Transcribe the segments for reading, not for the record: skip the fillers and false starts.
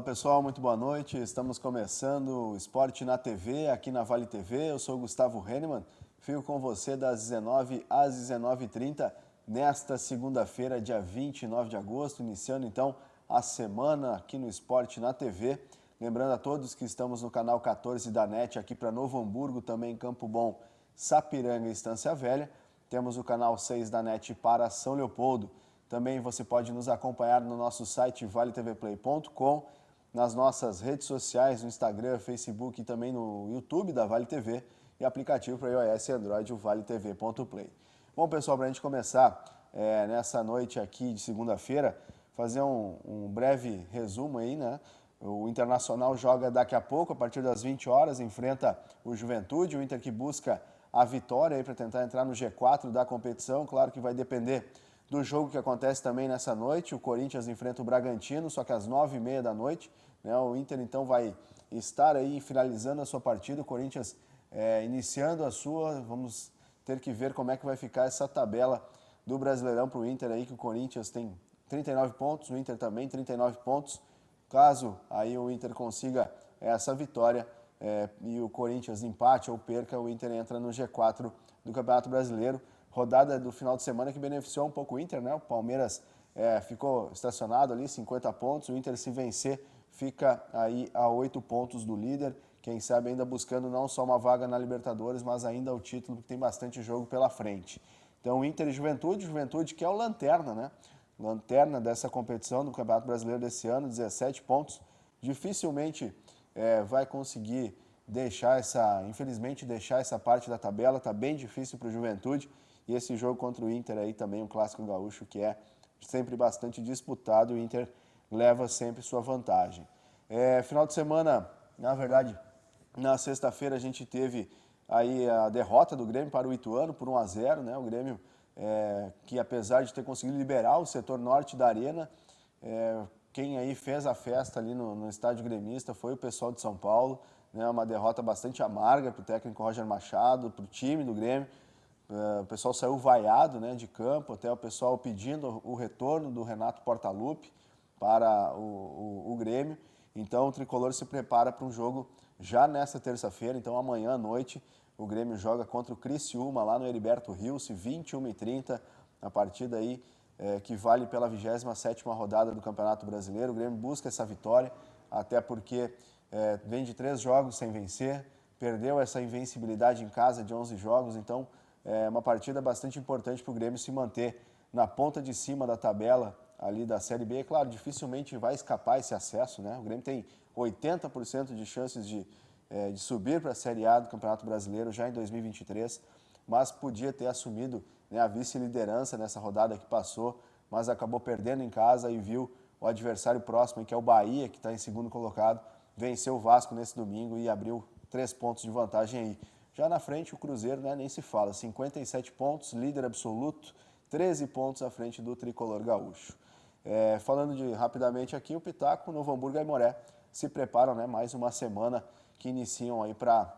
pessoal, muito boa noite. Estamos começando o Esporte na TV, aqui na Vale TV. Eu sou o Gustavo Hennemann, fico com você das 19 às 19h30, nesta segunda-feira, dia 29 de agosto, iniciando então a semana aqui no Esporte na TV. Lembrando a todos que estamos no canal 14 da NET, aqui para Novo Hamburgo, também Campo Bom, Sapiranga e Estância Velha. Temos o canal 6 da NET para São Leopoldo. Também você pode nos acompanhar no nosso site valetvplay.com, nas nossas redes sociais, no Instagram, Facebook e também no YouTube da Vale TV e aplicativo para iOS e Android, o valeTV.play. Bom, pessoal, para a gente começar nessa noite aqui de segunda-feira, fazer um breve resumo aí, né? O Internacional joga daqui a pouco, a partir das 20 horas, enfrenta o Juventude, o Inter que busca a vitória aí para tentar entrar no G4 da competição. Claro que vai depender do jogo que acontece também nessa noite. O Corinthians enfrenta o Bragantino, só que às 9h30 da noite. Né? O Inter então vai estar aí finalizando a sua partida, o Corinthians iniciando a sua. Vamos ter que ver como é que vai ficar essa tabela do Brasileirão para o Inter aí, que o Corinthians tem 39 pontos, o Inter também 39 pontos. Caso aí o Inter consiga essa vitória e o Corinthians empate ou perca, o Inter entra no G4 do Campeonato Brasileiro. Rodada do final de semana que beneficiou um pouco o Inter, né? O Palmeiras ficou estacionado ali, 50 pontos. O Inter, se vencer, fica aí a 8 pontos do líder. Quem sabe ainda buscando não só uma vaga na Libertadores, mas ainda o título, porque tem bastante jogo pela frente. Então, Inter e Juventude que é o lanterna, né? Lanterna dessa competição do Campeonato Brasileiro desse ano, 17 pontos. Dificilmente vai conseguir infelizmente deixar essa parte da tabela. Está bem difícil para o Juventude. E esse jogo contra o Inter aí também, um clássico gaúcho que é sempre bastante disputado, o Inter leva sempre sua vantagem. Final de semana, na verdade, na sexta-feira a gente teve aí a derrota do Grêmio para o Ituano por 1-0, né? O Grêmio que, apesar de ter conseguido liberar o setor norte da arena, quem aí fez a festa ali no estádio gremista foi o pessoal de São Paulo, né? Uma derrota bastante amarga para o técnico Roger Machado, para o time do Grêmio. O pessoal saiu vaiado, né, de campo, até o pessoal pedindo o retorno do Renato Portaluppi para o Grêmio. Então o Tricolor se prepara para um jogo já nesta terça-feira. Então amanhã à noite o Grêmio joga contra o Criciúma lá no Heriberto Rios, 21h30, a partida aí que vale pela 27ª rodada do Campeonato Brasileiro. O Grêmio busca essa vitória, até porque vem de 3 jogos sem vencer, perdeu essa invencibilidade em casa de 11 jogos, então é uma partida bastante importante para o Grêmio se manter na ponta de cima da tabela ali da Série B. Claro, dificilmente vai escapar esse acesso, né? O Grêmio tem 80% de chances de subir para a Série A do Campeonato Brasileiro já em 2023, mas podia ter assumido, né, a vice-liderança nessa rodada que passou, mas acabou perdendo em casa e viu o adversário próximo, que é o Bahia, que está em segundo colocado, venceu o Vasco nesse domingo e abriu 3 pontos de vantagem aí. Já na frente, o Cruzeiro, né, nem se fala, 57 pontos, líder absoluto, 13 pontos à frente do Tricolor Gaúcho. Falando rapidamente aqui, o Pitaco, Novo Hamburgo e Aimoré se preparam, né, mais uma semana que iniciam aí para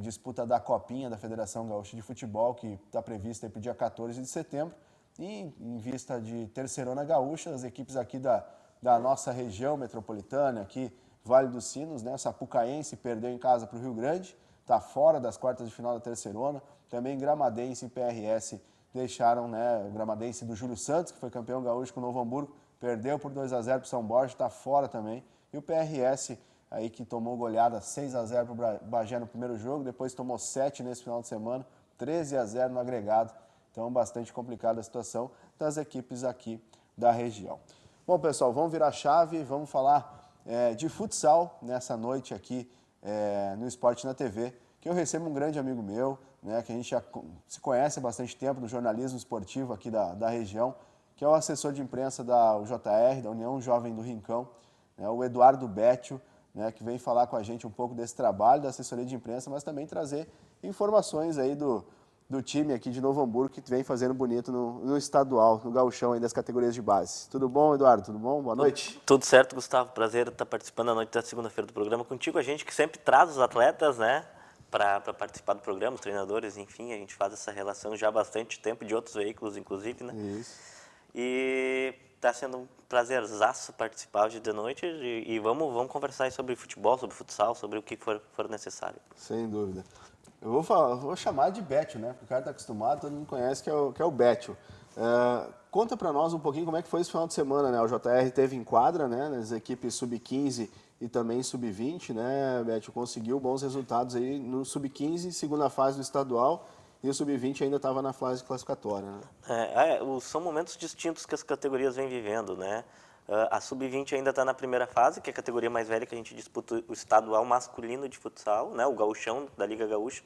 disputa da Copinha da Federação Gaúcha de Futebol, que está prevista para o dia 14 de setembro. E em vista de Terceirona Gaúcha, as equipes aqui da nossa região metropolitana, aqui Vale dos Sinos, né, Sapucaense perdeu em casa para o Rio Grande, está fora das quartas de final da Terceirona. Também Gramadense e PRS deixaram, né, o Gramadense do Júlio Santos, que foi campeão gaúcho com o Novo Hamburgo, perdeu por 2-0 para o São Borja, está fora também. E o PRS, aí que tomou goleada 6-0 para o Bagé no primeiro jogo, depois tomou 7 nesse final de semana, 13-0 no agregado. Então, bastante complicada a situação das equipes aqui da região. Bom, pessoal, vamos virar a chave, vamos falar de futsal nessa noite aqui no Esporte na TV, que eu recebo um grande amigo meu, né, que a gente já se conhece há bastante tempo no jornalismo esportivo aqui da região, que é o assessor de imprensa da UJR, da União Jovem do Rincão, né, o Eduardo Bétio, né, que vem falar com a gente um pouco desse trabalho da assessoria de imprensa, mas também trazer informações aí do time aqui de Novo Hamburgo, que vem fazendo bonito no estadual, no gauchão aí das categorias de base. Tudo bom, Eduardo? Tudo bom? Boa noite. Tudo certo, Gustavo. Prazer estar participando da noite da segunda-feira do programa contigo. A gente que sempre traz os atletas, né, para participar do programa, os treinadores, enfim, a gente faz essa relação já há bastante tempo, de outros veículos, inclusive, né? Isso. E está sendo um prazerzaço participar hoje de noite e vamos conversar aí sobre futebol, sobre futsal, sobre o que for necessário. Sem dúvida. Eu vou chamar de Bétio, né? Porque o cara está acostumado, todo mundo conhece que é o Bétio. Conta para nós um pouquinho como é que foi esse final de semana, né? O JR teve em quadra, né? Nas equipes sub-15 e também sub-20, né, Bétio? Conseguiu bons resultados aí no sub-15, segunda fase do estadual, e o sub-20 ainda estava na fase classificatória, né? São momentos distintos que as categorias vêm vivendo, né? A sub-20 ainda está na primeira fase, que é a categoria mais velha que a gente disputa o estadual masculino de futsal, né? O gauchão da Liga Gaúcha.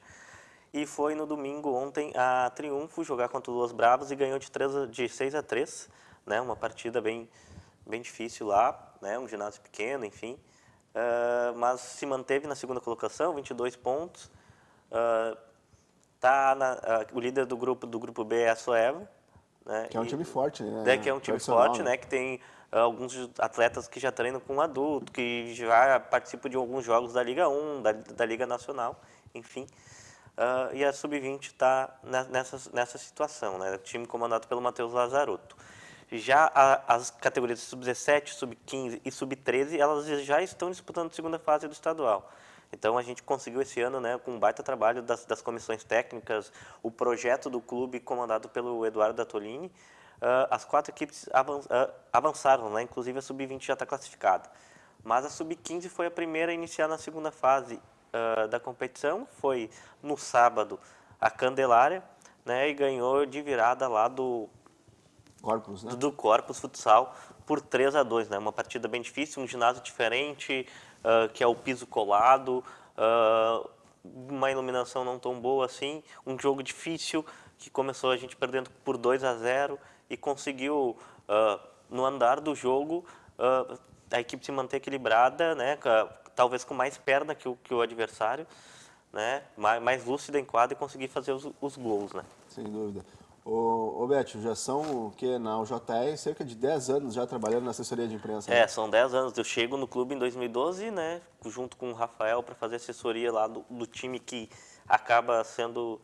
E foi no domingo ontem a Triunfo jogar contra o Los Bravos e ganhou de 6-3, né? Uma partida bem difícil lá, né? Um ginásio pequeno, enfim. Mas se manteve na segunda colocação, 22 pontos. O líder do grupo B é a Soeva, né? Que é um time forte, né? Que é um time Tradicional, forte, né? Que tem alguns atletas que já treinam com adulto, que já participam de alguns jogos da Liga 1, da Liga Nacional, enfim. E a Sub-20 está nessa situação, né? O time comandado pelo Matheus Lazarotto. Já as categorias Sub-17, Sub-15 e Sub-13, elas já estão disputando a segunda fase do estadual. Então a gente conseguiu esse ano, né, com um baita trabalho das comissões técnicas, o projeto do clube comandado pelo Eduardo Datolini, as 4 equipes avançaram, né, inclusive a Sub-20 já está classificada. Mas a Sub-15 foi a primeira a iniciar na segunda fase da competição, foi no sábado a Candelária, né, e ganhou de virada lá do Corpus, né? Do Corpus Futsal por 3-2, né? Uma partida bem difícil, um ginásio diferente, que é o piso colado, uma iluminação não tão boa assim, um jogo difícil que começou a gente perdendo por 2-0 e conseguiu, no andar do jogo, a equipe se manter equilibrada, né? Talvez com mais perna que o adversário, né? Mais lúcida em quadra e conseguir fazer os gols, né? Sem dúvida. Ô Bétio, já são o que na UJR cerca de 10 anos já trabalhando na assessoria de imprensa, né? São 10 anos. Eu chego no clube em 2012, né, junto com o Rafael, para fazer assessoria lá do time que acaba sendo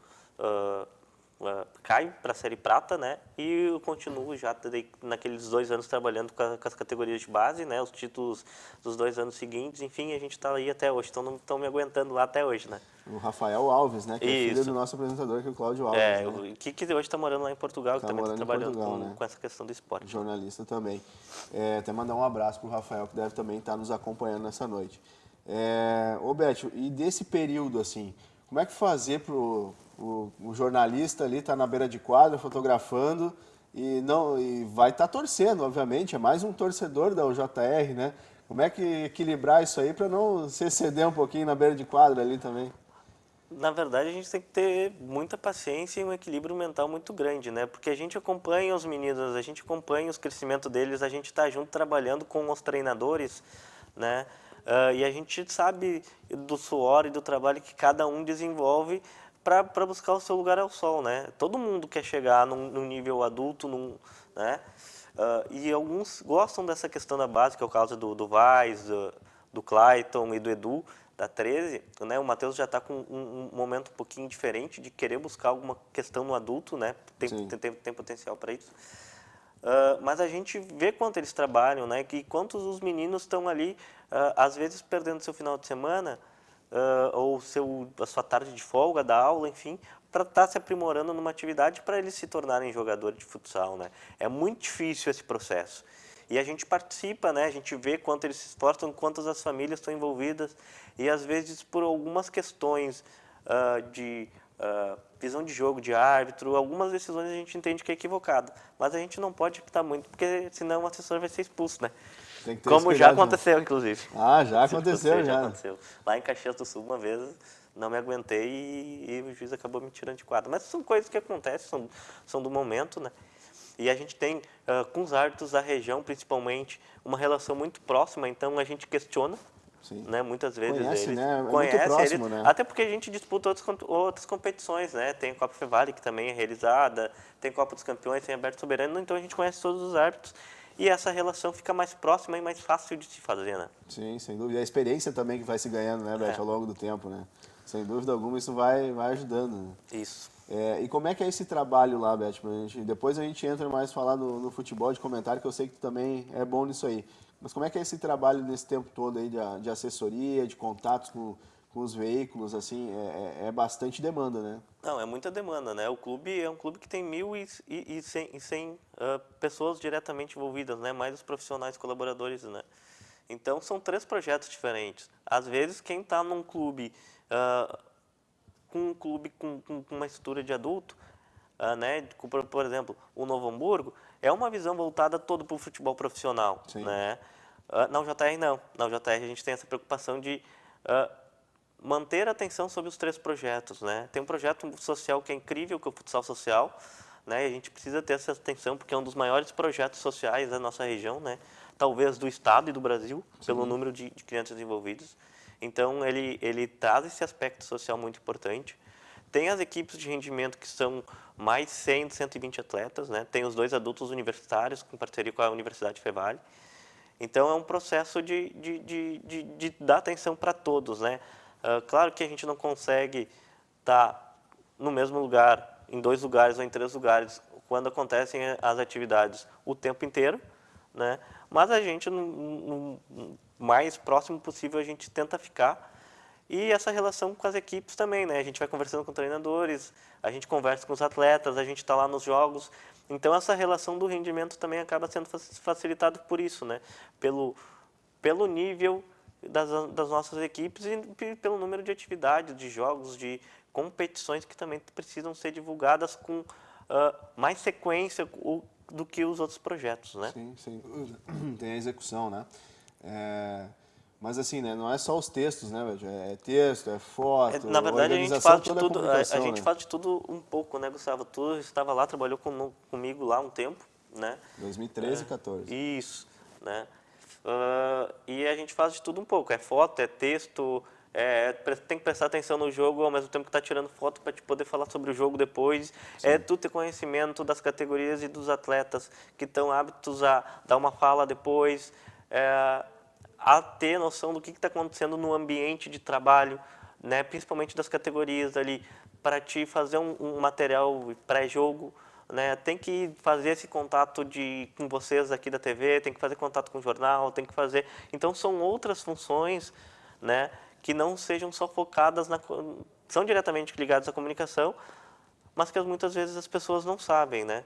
cai para a Série Prata, né? E eu continuo já naqueles 2 anos trabalhando com as categorias de base, né? Os títulos dos 2 anos seguintes, enfim, a gente está aí até hoje. Estão me aguentando lá até hoje, né? O Rafael Alves, né? Que é filho do nosso apresentador, que é o Cláudio Alves. Né? Que hoje está morando lá em Portugal, que também está trabalhando né? com essa questão do esporte. Jornalista também. Até mandar um abraço para o Rafael, que deve também estar nos acompanhando nessa noite. Ô Bétio, e desse período, assim, como é que fazer para o jornalista ali estar na beira de quadra, fotografando, e vai estar torcendo, obviamente, é mais um torcedor da UJR, né? Como é que equilibrar isso aí para não se exceder um pouquinho na beira de quadra ali também? Na verdade, a gente tem que ter muita paciência e um equilíbrio mental muito grande, né? Porque a gente acompanha os meninos, a gente acompanha os crescimentos deles, a gente está junto trabalhando com os treinadores, né? E a gente sabe do suor e do trabalho que cada um desenvolve para buscar o seu lugar ao sol, né? Todo mundo quer chegar num nível adulto, né? E alguns gostam dessa questão da base, que é o caso do Vaz, do Clayton e do Edu, da 13, né? O Matheus já está com um momento um pouquinho diferente de querer buscar alguma questão no adulto, né? Tem potencial para isso. Mas a gente vê quanto eles trabalham, né? E quantos os meninos estão ali, às vezes perdendo seu final de semana, ou a sua tarde de folga, da aula, enfim, para estar se aprimorando numa atividade para eles se tornarem jogadores de futsal, né? É muito difícil esse processo. E a gente participa, né? A gente vê quanto eles se esforçam, quantas as famílias estão envolvidas e às vezes por algumas questões de visão de jogo, de árbitro, algumas decisões a gente entende que é equivocada, mas a gente não pode optar muito porque senão o assessor vai ser expulso, né? Tem que ter Como já aconteceu, inclusive. Já aconteceu, já. Aconteceu. Lá em Caxias do Sul, uma vez, não me aguentei e o juiz acabou me tirando de quadra. Mas são coisas que acontecem, são do momento, né? E a gente tem, com os árbitros da região, principalmente, uma relação muito próxima, então a gente questiona, né, muitas vezes conhece, eles. Né? É conhece muito próximo, eles, né? até porque a gente disputa outras competições, né? Tem a Copa Fevale, que também é realizada, tem a Copa dos Campeões, tem a Aberto Soberano, então a gente conhece todos os árbitros. e essa relação fica mais próxima e mais fácil de se fazer, né? Sim, sem dúvida. E a experiência também que vai se ganhando, né, Beth, ao longo do tempo, né? Sem dúvida alguma, isso vai ajudando, né? Isso. E como é que é esse trabalho lá, Beth? Depois a gente entra mais falar no futebol de comentário, que eu sei que tu também é bom nisso aí. Mas como é que é esse trabalho nesse tempo todo aí de assessoria, de contatos com os veículos, assim, é bastante demanda, né? Não, é muita demanda, né? O clube é um clube que tem 1.100 pessoas diretamente envolvidas, né? Mais os profissionais colaboradores, né? Então, são 3 projetos diferentes. Às vezes, quem está num clube, com uma estrutura de adulto, né? Por exemplo, o Novo Hamburgo, é uma visão voltada todo para o futebol profissional, Sim. né? Na UJR, não. Na UJR, a gente tem essa preocupação de manter a atenção sobre os 3 projetos, né? Tem um projeto social que é incrível, que é o Futsal Social, né? E a gente precisa ter essa atenção porque é um dos maiores projetos sociais da nossa região, né? Talvez do estado e do Brasil, pelo número de crianças envolvidas. Então, ele traz esse aspecto social muito importante. Tem as equipes de rendimento que são mais 100, 120 atletas, né? Tem os 2 adultos universitários, com parceria com a Universidade Fevale. Então, é um processo de dar atenção para todos, né? Claro que a gente não consegue estar no mesmo lugar, em 2 lugares ou em 3 lugares, quando acontecem as atividades o tempo inteiro, né? Mas a gente, no mais próximo possível, a gente tenta ficar. E essa relação com as equipes também, né? A gente vai conversando com treinadores, a gente conversa com os atletas, a gente está lá nos jogos. Então, essa relação do rendimento também acaba sendo facilitada por isso, né? Pelo nível das nossas equipes e pelo número de atividades, de jogos, de competições que também precisam ser divulgadas com mais sequência do que os outros projetos, né? Sim, sem dúvida. Tem a execução, né? Mas assim, né? Não é só os textos, né, Beth? É texto, é foto, Na verdade, a gente organização, faz de toda a tudo, comunicação, a gente né? faz de tudo um pouco, né, Gustavo? Tu estava lá, trabalhou comigo lá um tempo, né? 2013 e 14. Isso, né? E a gente faz de tudo um pouco. É foto, é texto, tem que prestar atenção no jogo ao mesmo tempo que está tirando foto para te poder falar sobre o jogo depois. Sim. É tu ter conhecimento das categorias e dos atletas que estão aptos a dar uma fala depois. A ter noção do que está acontecendo no ambiente de trabalho, né? Principalmente das categorias ali, para te fazer um material pré-jogo, né? Tem que fazer esse contato com vocês aqui da TV, tem que fazer contato com o jornal, tem que fazer... Então, são outras funções, né? Que não sejam só focadas são diretamente ligadas à comunicação, mas que muitas vezes as pessoas não sabem, né?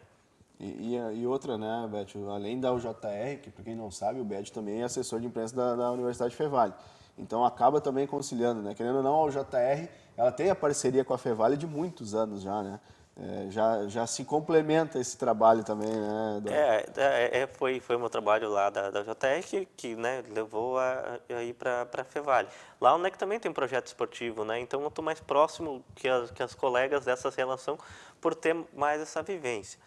E outra, né, Beth, além da UJR, que para quem não sabe, o Beth também é assessor de imprensa da Universidade Fevale. Então acaba também conciliando, né? Querendo ou não, a UJR, ela tem a parceria com a Fevale de muitos anos já, né? Já se complementa esse trabalho também, né? Foi o meu trabalho lá da UJR que né, levou a ir para a Fevale. Lá o NEC também tem um projeto esportivo, né? Então eu estou mais próximo que as colegas dessa relação por ter mais essa vivência.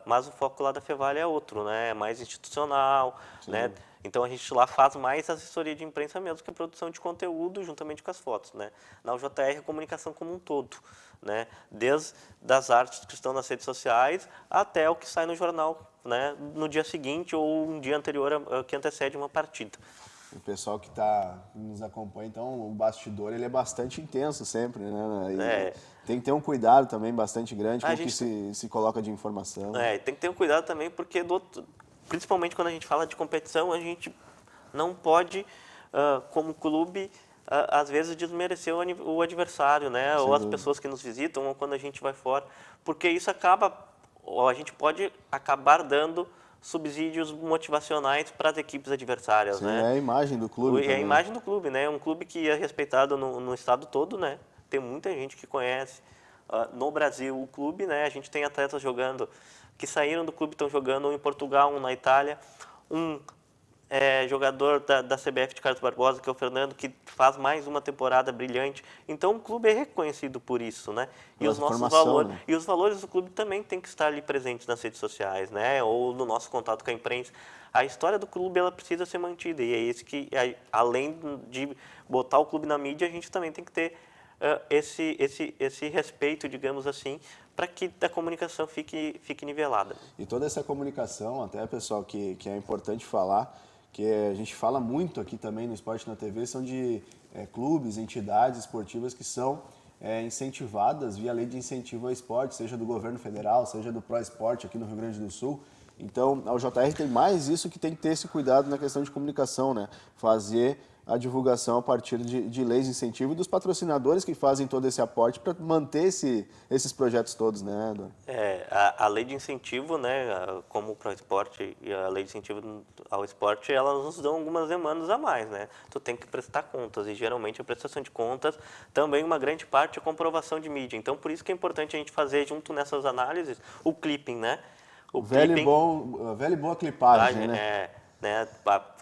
Mas o foco lá da Fevale é outro, né? É mais institucional, né? Então a gente lá faz mais assessoria de imprensa mesmo que a produção de conteúdo juntamente com as fotos, né? Na UJR a comunicação como um todo, né? Desde das artes que estão nas redes sociais até o que sai no jornal, né? No dia seguinte ou um dia anterior que antecede uma partida. O pessoal que nos acompanha, então, o bastidor ele é bastante intenso sempre, né? E tem que ter um cuidado também bastante grande com o que se coloca de informação. Tem que ter um cuidado também, porque principalmente quando a gente fala de competição, a gente não pode, como clube, às vezes desmerecer o adversário, né? Ou as pessoas que nos visitam, ou quando a gente vai fora, porque isso ou a gente pode acabar dando subsídios motivacionais para as equipes adversárias, Sim, né? é a imagem do clube também. É a imagem do clube, né? Um clube que é respeitado no estado todo, né? Tem muita gente que conhece. No Brasil, o clube, né? A gente tem atletas jogando, que saíram do clube, estão jogando um em Portugal, um na Itália, um jogador da CBF de Carlos Barbosa, que é o Fernando, que faz mais uma temporada brilhante. Então, o clube é reconhecido por isso, né? E os nossos valores, né? E os valores do clube também têm que estar ali presentes nas redes sociais, né? Ou no nosso contato com a imprensa. A história do clube, ela precisa ser mantida. E é isso que, além de botar o clube na mídia, a gente também tem que ter esse respeito, digamos assim, para que a comunicação fique nivelada. E toda essa comunicação, até pessoal, que é importante falar, que a gente fala muito aqui também no Esporte na TV, são de clubes, entidades esportivas que são incentivadas via lei de incentivo ao esporte, seja do governo federal, seja do ProEsporte aqui no Rio Grande do Sul. Então, a UJR tem mais isso, que tem que ter esse cuidado na questão de comunicação, né? Fazer a divulgação a partir de leis de incentivo e dos patrocinadores que fazem todo esse aporte para manter esses projetos todos, né, Eduardo? A lei de incentivo, né, como o ProEsporte e a lei de incentivo ao esporte, elas nos dão algumas demandas a mais, né? Tu tem que prestar contas e geralmente a prestação de contas também uma grande parte é comprovação de mídia. Então, por isso que é importante a gente fazer junto nessas análises o clipping, né? O velha e boa clipagem, né?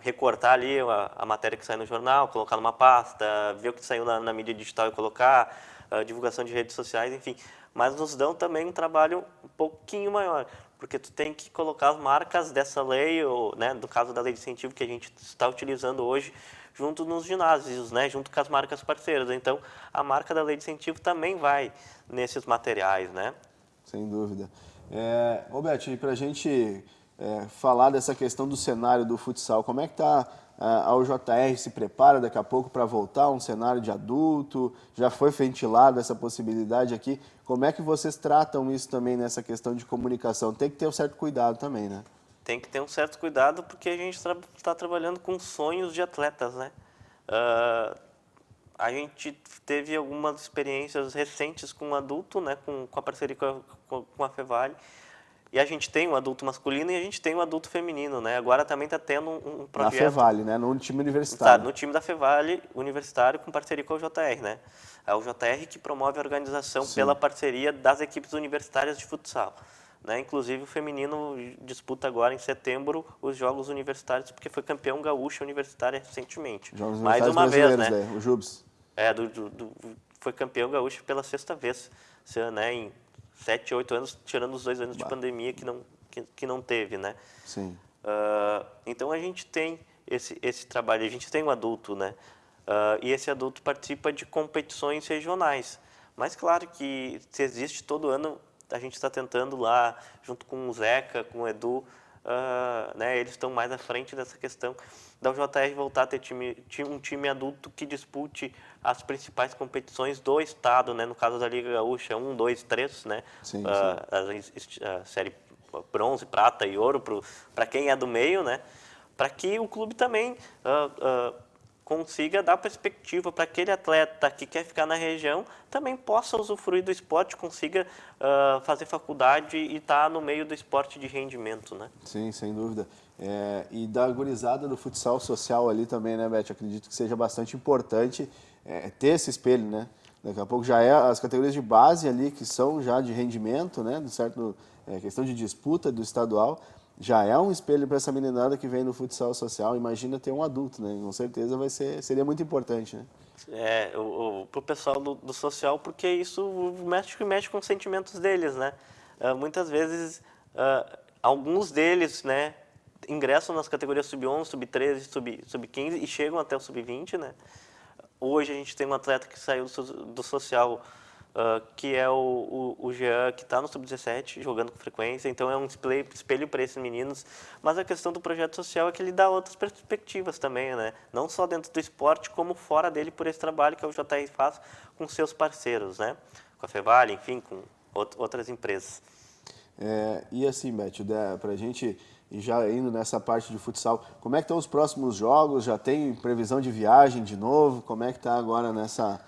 Recortar ali a matéria que sai no jornal, colocar numa pasta, ver o que saiu na mídia digital e colocar, divulgação de redes sociais, enfim. Mas nos dão também um trabalho um pouquinho maior, porque tu tem que colocar as marcas dessa lei, ou, né, do caso da lei de incentivo que a gente está utilizando hoje, junto nos ginásios, né, junto com as marcas parceiras. Então, a marca da lei de incentivo também vai nesses materiais, né? Sem dúvida. Roberto, e para a gente falar dessa questão do cenário do futsal, como é que está a UJR? Se prepara daqui a pouco para voltar a um cenário de adulto? Já foi ventilada essa possibilidade aqui? Como é que vocês tratam isso também nessa questão de comunicação? Tem que ter um certo cuidado também, né? Tem que ter um certo cuidado porque a gente está trabalhando com sonhos de atletas, né? A gente teve algumas experiências recentes com adulto, né, com a parceria com a Fevale. E a gente tem um adulto masculino e a gente tem um adulto feminino, né? Agora também está tendo um projeto... Na Fevale, né? No time Tá, universitário. no time da Fevale universitário com parceria com a UJR, né? A UJR que promove a organização pela parceria das equipes universitárias de futsal. Né? Inclusive o feminino disputa agora em setembro os Jogos Universitários, porque foi campeão gaúcho universitário recentemente. Jogos Mais universitários uma vez, né? brasileiros, o JUBS. Foi campeão gaúcho pela sexta vez, né? Em 7, 8 anos, tirando os 2 anos de pandemia que não teve, né? Sim. Então a gente tem esse trabalho, a gente tem um adulto, né? E esse adulto participa de competições regionais. Mas claro que se existe todo ano, a gente está tentando lá, junto com o Zeca, com o Edu, né, eles estão mais à frente dessa questão da UJR voltar a ter um time adulto que dispute as principais competições do estado, né, no caso da Liga Gaúcha, 1, 2, 3, né, Sim, a série bronze, prata e ouro para quem é do meio, né, para que o clube também consiga dar perspectiva para aquele atleta que quer ficar na região, também possa usufruir do esporte, consiga fazer faculdade e estar no meio do esporte de rendimento, né? Sim, sem dúvida. E da gurizada do futsal social ali também, né, Beth? Acredito que seja bastante importante ter esse espelho, né? Daqui a pouco já as categorias de base ali, que são já de rendimento, né? De certo, questão de disputa do estadual, já é um espelho para essa meninada que vem do futsal social. Imagina ter um adulto, né? Com certeza seria muito importante, né? Pro pessoal do social, porque isso mexe com os sentimentos deles, né? Muitas vezes, alguns deles, né, ingressam nas categorias sub-11, sub-13, sub-15 e chegam até o sub-20, né? Hoje a gente tem um atleta que saiu do social, que é o Jean, que está no sub-17, jogando com frequência, então é um espelho para esses meninos. Mas a questão do projeto social é que ele dá outras perspectivas também, né? Não só dentro do esporte, como fora dele, por esse trabalho que a UJR faz com seus parceiros, né? Com a Fevale, enfim, com outras empresas. E assim, Beth, para a gente já indo nessa parte de futsal, como é que estão os próximos jogos? Já tem previsão de viagem de novo? Como é que está agora nessa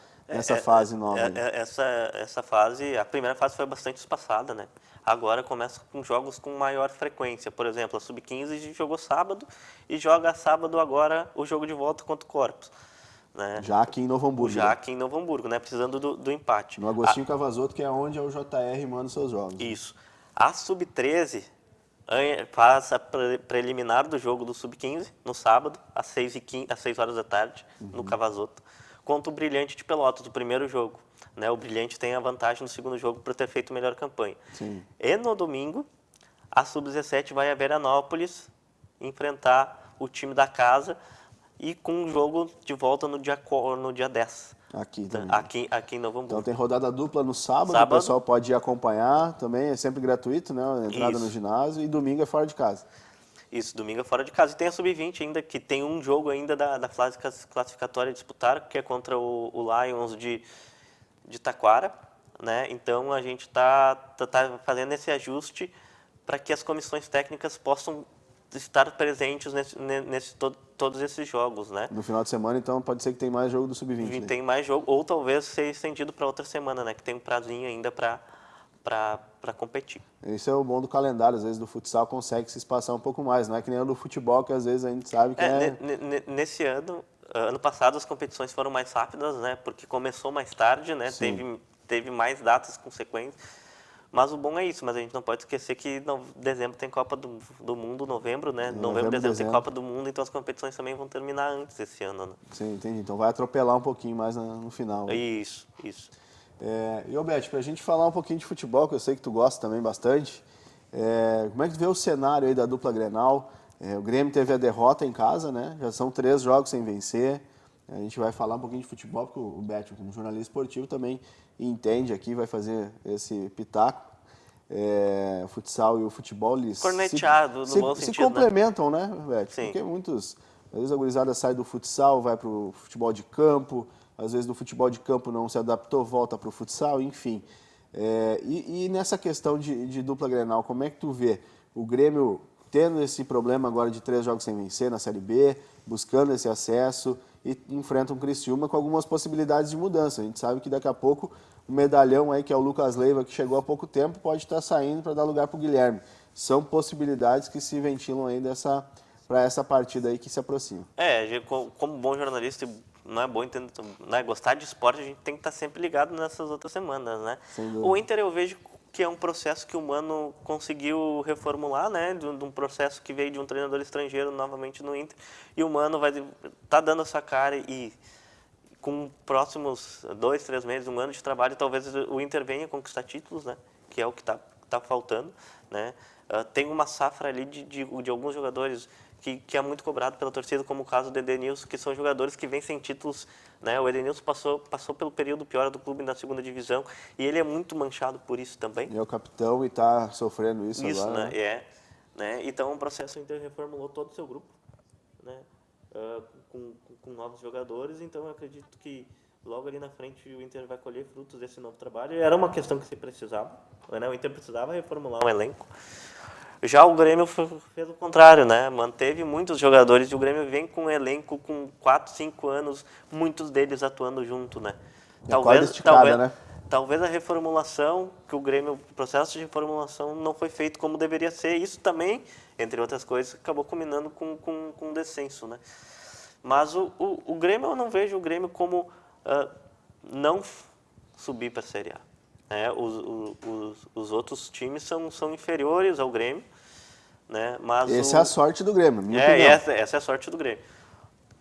fase nova? Essa fase, a primeira fase foi bastante espaçada, né? Agora começa com jogos com maior frequência. Por exemplo, a Sub-15 jogou sábado e joga sábado agora o jogo de volta contra o Corpus. Né? Já aqui em Novo Hamburgo. Já aqui em Novo Hamburgo, né? Precisando do empate. No Agostinho Cavazotto, que é onde a UJR manda seus jogos. Isso. A Sub-13 faz a preliminar do jogo do Sub-15 no sábado, às 6 horas da tarde, no Cavazotto, contra o Brilhante de Pelotas, o primeiro jogo. Né? O Brilhante tem a vantagem no segundo jogo por ter feito melhor campanha. Sim. E no domingo, a Sub-17 vai a Veranópolis enfrentar o time da casa e com um jogo de volta no dia 10. Aqui também. Aqui em Novo Hamburgo. Então tem rodada dupla no sábado, o pessoal pode ir acompanhar também, é sempre gratuito, né? A entrada no ginásio, e domingo é fora de casa. Isso, domingo é fora de casa. E tem a Sub-20 ainda, que tem um jogo ainda da fase classificatória a disputar, que é contra o Lions de Taquara, né? Então a gente tá fazendo esse ajuste para que as comissões técnicas possam estar presentes todos esses jogos, né? No final de semana, então, pode ser que tem mais jogo do Sub-20. Né? Tem mais jogo, ou talvez seja estendido para outra semana, né? Que tem um prazinho ainda para competir. Esse é o bom do calendário, às vezes do futsal consegue se espaçar um pouco mais, não é que nem o do futebol, que às vezes a gente sabe que Nesse ano passado as competições foram mais rápidas, né? Porque começou mais tarde, né? Teve mais datas consequentes. Mas o bom é isso, mas a gente não pode esquecer que dezembro tem Copa do Mundo, novembro, né? Novembro, dezembro tem Copa do Mundo, então as competições também vão terminar antes esse ano, né? Sim, entendi. Então vai atropelar um pouquinho mais no final. Né? Isso. E, Beth, pra gente falar um pouquinho de futebol, que eu sei que tu gosta também bastante, como é que tu vê o cenário aí da dupla Grenal? O Grêmio teve a derrota em casa, né? Já são 3 jogos sem vencer. A gente vai falar um pouquinho de futebol, porque o Beto, como jornalista esportivo, também entende aqui, vai fazer esse pitaco. O futsal e o futebol, eles corneteado, no bom sentido, se complementam, né, Beto? Sim. Porque às vezes a gurizada sai do futsal, vai pro futebol de campo, às vezes do futebol de campo não se adaptou, volta pro futsal, enfim. E nessa questão de dupla Grenal, como é que tu vê o Grêmio tendo esse problema agora de 3 jogos sem vencer na Série B, buscando esse acesso e enfrenta um Criciúma com algumas possibilidades de mudança. A gente sabe que daqui a pouco o medalhão aí, que é o Lucas Leiva, que chegou há pouco tempo, pode estar saindo para dar lugar para o Guilherme. São possibilidades que se ventilam aí para essa partida aí que se aproxima. Como bom jornalista, não é gostar de esporte, a gente tem que estar sempre ligado nessas outras semanas, né? O Inter eu vejo que é um processo que o Mano conseguiu reformular, né? De um processo que veio de um treinador estrangeiro novamente no Inter. E o Mano tá dando essa cara e com próximos 2, 3 meses, um ano de trabalho, talvez o Inter venha conquistar títulos, né? Que é o que tá faltando, né? Tem uma safra ali de alguns jogadores que é muito cobrado pela torcida, como o caso do Edenilson, que são jogadores que vêm sem títulos, né? O Edenilson passou pelo período pior do clube na segunda divisão e ele é muito manchado por isso também. E é o capitão e está sofrendo isso agora. Isso, né? Né? Então, o processo o Inter reformulou todo o seu grupo, né? Com novos jogadores, então eu acredito que logo ali na frente o Inter vai colher frutos desse novo trabalho. Era uma questão que se precisava, né? O Inter precisava reformular um elenco. Já o Grêmio fez o contrário, né? Manteve muitos jogadores e o Grêmio vem com um elenco com 4, 5 anos, muitos deles atuando junto, né? Talvez a reformulação que o processo de reformulação não foi feito como deveria ser. Isso também, entre outras coisas, acabou culminando com descenso, né? Mas o Grêmio, eu não vejo o Grêmio como não subir para a Série A. Os outros times são inferiores ao Grêmio, né? Mas essa é a sorte do Grêmio, minha opinião. Essa é a sorte do Grêmio.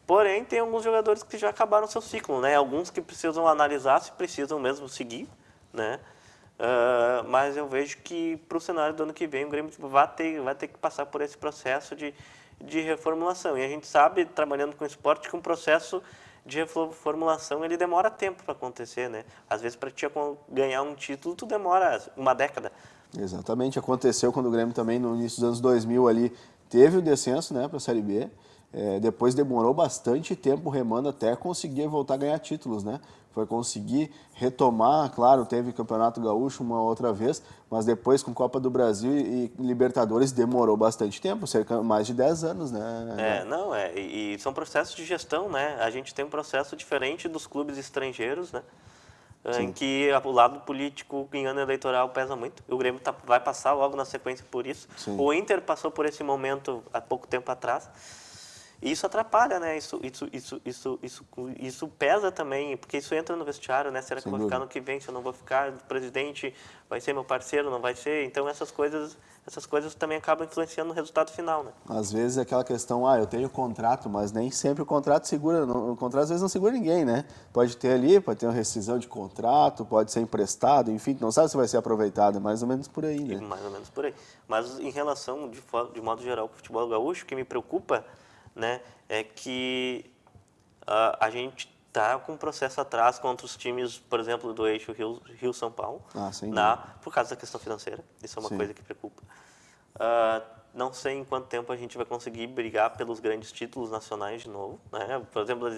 Porém, tem alguns jogadores que já acabaram seu ciclo, né? Alguns que precisam analisar se precisam mesmo seguir, né? Mas eu vejo que para o cenário do ano que vem o Grêmio vai ter que passar por esse processo de reformulação. E a gente sabe, trabalhando com esporte, que um processo de reformulação ele demora tempo para acontecer, né? Às vezes para ganhar um título tu demora uma década. Exatamente, aconteceu quando o Grêmio também no início dos anos 2000 ali teve o descenso, né, para a Série B. Depois demorou bastante tempo remando até conseguir voltar a ganhar títulos, né? Foi conseguir retomar, claro, teve Campeonato Gaúcho uma outra vez, mas depois com Copa do Brasil e Libertadores demorou bastante tempo, cerca mais de 10 anos, né? E são processos de gestão, né? A gente tem um processo diferente dos clubes estrangeiros, né? Em que o lado político em ano eleitoral pesa muito. O Grêmio vai passar logo na sequência por isso. Sim. O Inter passou por esse momento há pouco tempo atrás. E isso atrapalha, né? Isso pesa também, porque isso entra no vestiário, né? Será que eu vou ficar no que vem? Se eu não vou ficar, o presidente vai ser meu parceiro, não vai ser? Então essas coisas também acabam influenciando no resultado final, né? Às vezes é aquela questão, eu tenho contrato, mas nem sempre o contrato segura, o contrato às vezes não segura ninguém, né? Pode ter uma rescisão de contrato, pode ser emprestado, enfim, não sabe se vai ser aproveitado, é mais ou menos por aí, né? Mais ou menos por aí. Mas em relação, de modo geral, ao futebol gaúcho, o que me preocupa, né, é que a gente está com um processo atrás contra os times, por exemplo, do eixo Rio-São Paulo, por causa da questão financeira. Isso é uma coisa que preocupa. Não sei em quanto tempo a gente vai conseguir brigar pelos grandes títulos nacionais de novo, né? Por exemplo,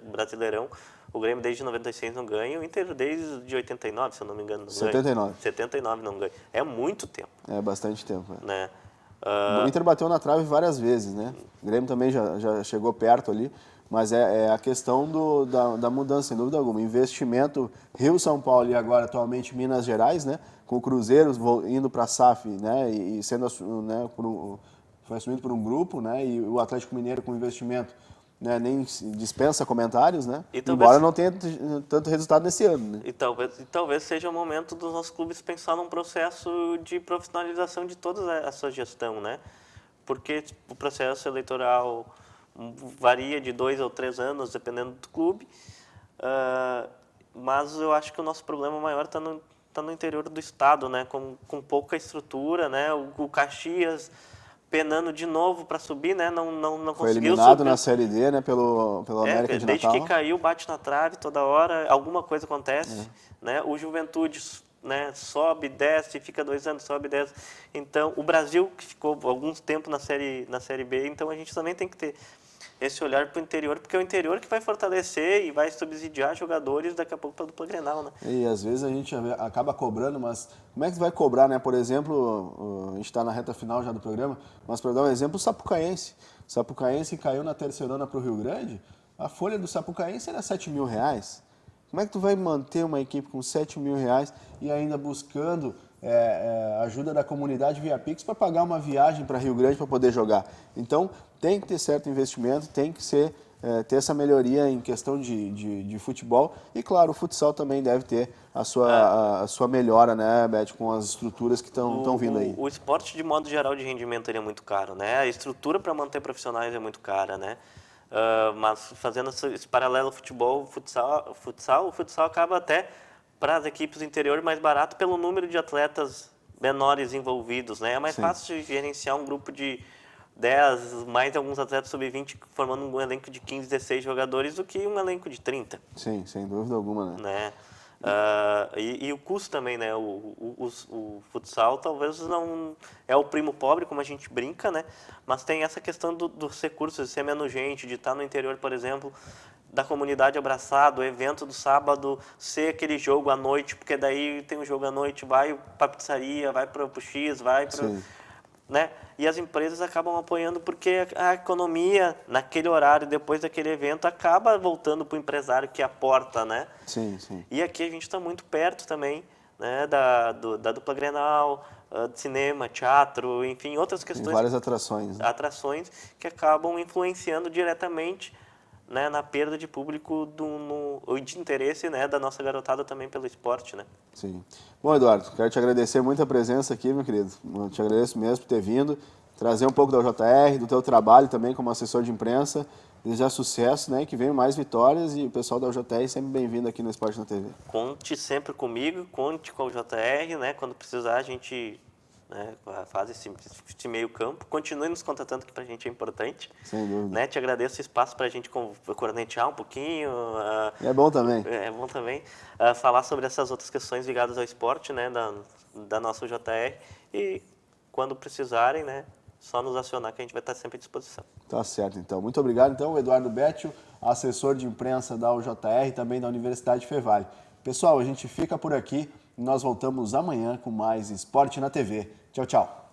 Brasileirão, o Grêmio desde 96 não ganha, o Inter desde 89, se eu não me engano, não 79. ganha. 79 não ganha. É muito tempo. É bastante tempo. Né? O Inter bateu na trave várias vezes, né? O Grêmio também já chegou perto ali, mas é a questão da mudança, sem dúvida alguma. Investimento Rio-São Paulo e agora atualmente Minas Gerais, né? Com o Cruzeiro indo para a SAF, né? E sendo né, foi assumido por um grupo, né? E o Atlético Mineiro com investimento, né, nem dispensa comentários, né? Embora não tenha tanto resultado nesse ano, né? E talvez seja o momento dos nossos clubes pensar num processo de profissionalização de toda a sua gestão, né? Porque o processo eleitoral varia de 2 ou 3 anos, dependendo do clube, mas eu acho que o nosso problema maior está no interior do estado, né? Com pouca estrutura, né? O Caxias penando de novo para subir, né? Não Foi conseguiu eliminado subir. na Série D, né? Pelo América de Natal. Desde que caiu, bate na trave toda hora, alguma coisa acontece, né? O Juventude, né, sobe, desce, fica 2 anos, sobe, desce. Então, o Brasil que ficou alguns tempo na série B, então a gente também tem que ter esse olhar para o interior, porque é o interior que vai fortalecer e vai subsidiar jogadores daqui a pouco para a dupla Grenal, né? E às vezes a gente acaba cobrando, mas como é que vai cobrar, né? Por exemplo, a gente está na reta final já do programa, mas para dar um exemplo, o Sapucaense. O Sapucaense caiu na terceirona para o Rio Grande, a folha do Sapucaense era R$7.000. Como é que tu vai manter uma equipe com R$7.000 e ainda buscando ajuda da comunidade via Pix para pagar uma viagem para Rio Grande para poder jogar? Então, tem que ter certo investimento, tem que ter essa melhoria em questão de futebol. E, claro, o futsal também deve ter a sua melhora, né, Beth, com as estruturas que estão vindo aí. O esporte, de modo geral, de rendimento, ele é muito caro, né? A estrutura para manter profissionais é muito cara, né? Mas fazendo esse paralelo futsal, o futsal acaba até para as equipes do interior mais barato pelo número de atletas menores envolvidos, né? É mais fácil de gerenciar um grupo de 10, mais alguns atletas sub-20 formando um elenco de 15, 16 jogadores do que um elenco de 30. Sim, sem dúvida alguma, né? E o custo também, né? O futsal talvez não é o primo pobre, como a gente brinca, né? Mas tem essa questão dos recursos, de ser menos gente, de estar no interior, por exemplo, da comunidade abraçada, o evento do sábado ser aquele jogo à noite, porque daí tem um jogo à noite, vai para a pizzaria, vai para o X, vai para... Né? E as empresas acabam apoiando porque a economia, naquele horário, depois daquele evento, acaba voltando para o empresário que aporta, né? Sim, sim. E aqui a gente está muito perto também, né, da dupla Grenal, de cinema, teatro, enfim, outras questões. Tem várias atrações. Né? Atrações que acabam influenciando diretamente, né, na perda de público de interesse, né, da nossa garotada também pelo esporte, né? Sim. Bom, Eduardo, quero te agradecer muito a presença aqui, meu querido. Eu te agradeço mesmo por ter vindo, trazer um pouco da UJR, do teu trabalho também como assessor de imprensa, desejar sucesso, né, que venham mais vitórias e o pessoal da UJR sempre bem-vindo aqui no Esporte na TV. Conte sempre comigo, conte com a UJR, né, quando precisar a gente... né, faz esse meio campo, continue nos contatando, que pra gente é importante. Sem dúvida. Né, te agradeço o espaço pra gente cornetear um pouquinho. É bom também. É bom também falar sobre essas outras questões ligadas ao esporte, né, da nossa UJR, e quando precisarem, né, só nos acionar que a gente vai estar sempre à disposição. Tá certo, então. Muito obrigado, então, Eduardo Bétio, assessor de imprensa da UJR e também da Universidade Fevale. Pessoal, a gente fica por aqui. Nós voltamos amanhã com mais Esporte na TV. Tchau, tchau.